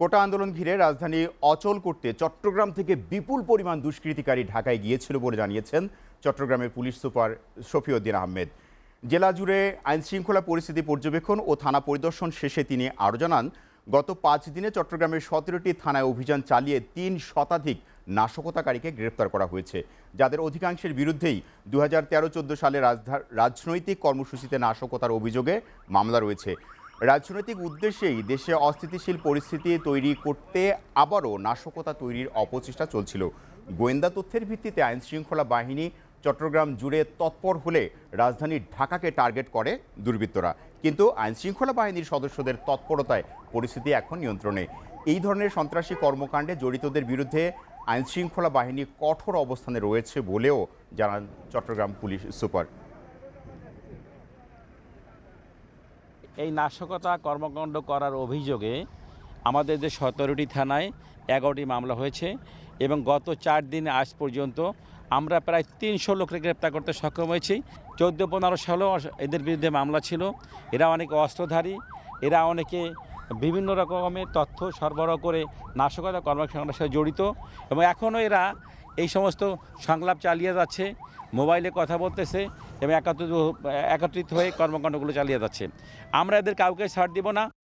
কোটা আন্দোলন ঘিরে রাজধানী অচল করতে চট্টগ্রাম থেকে বিপুল পরিমাণ দুষ্কৃতিকারী ঢাকায় গিয়েছিল বলে জানিয়েছেন চট্টগ্রামের পুলিশ সুপার শফিউদ্দিন আহমেদ। জেলা জুড়ে আইনশৃঙ্খলা পরিস্থিতি পর্যবেক্ষণ ও থানা পরিদর্শন শেষে তিনি আরও জানান, গত ৫ দিনে চট্টগ্রামের ১৭টি থানায় অভিযান চালিয়ে ৩ শতাধিক নাশকতাকারীকে গ্রেপ্তার করা হয়েছে, যাদের অধিকাংশের বিরুদ্ধেই ২০১৩-১৪ সালে রাজনৈতিক কর্মসূচিতে নাশকতার অভিযোগে মামলা রয়েছে। রাজনৈতিক উদ্দেশ্যেই দেশে অস্থিতিশীল পরিস্থিতি তৈরি করতে আবারও নাশকতা তৈরির অপচেষ্টা চলছিল। গোয়েন্দা তথ্যের ভিত্তিতে আইনশৃঙ্খলা বাহিনী চট্টগ্রাম জুড়ে তৎপর হলে রাজধানী ঢাকাকে টার্গেট করে দুর্বৃত্তরা, কিন্তু আইনশৃঙ্খলা বাহিনীর সদস্যদের তৎপরতায় পরিস্থিতি এখন নিয়ন্ত্রণে। এই ধরনের সন্ত্রাসী কর্মকাণ্ডে জড়িতদের বিরুদ্ধে আইনশৃঙ্খলা বাহিনী কঠোর অবস্থানে রয়েছে বলেও জানান চট্টগ্রাম পুলিশ সুপার। এই নাশকতা কর্মকাণ্ড করার অভিযোগে আমাদের যে ১৭টি থানায় ১১টি মামলা হয়েছে এবং গত ৪ দিন আজ পর্যন্ত আমরা প্রায় ৩০০ লোককে গ্রেপ্তার করতে সক্ষম হয়েছি। ১৪-১৫ সালেও এদের বিরুদ্ধে মামলা ছিল। এরা অনেকে অস্ত্রধারী, এরা অনেকে বিভিন্ন রকমের তথ্য সরবরাহ করে নাশকতা কর্মকাণ্ডের সাথে জড়িত এবং এখনও এরা এই সমস্ত সংলাপ চালিয়ে যাচ্ছে, মোবাইলে কথা বলতেছে এবং একত্রিত হয়ে কর্মকাণ্ডগুলো চালিয়ে যাচ্ছে। আমরা এদের কাউকে ছাড় দিব না।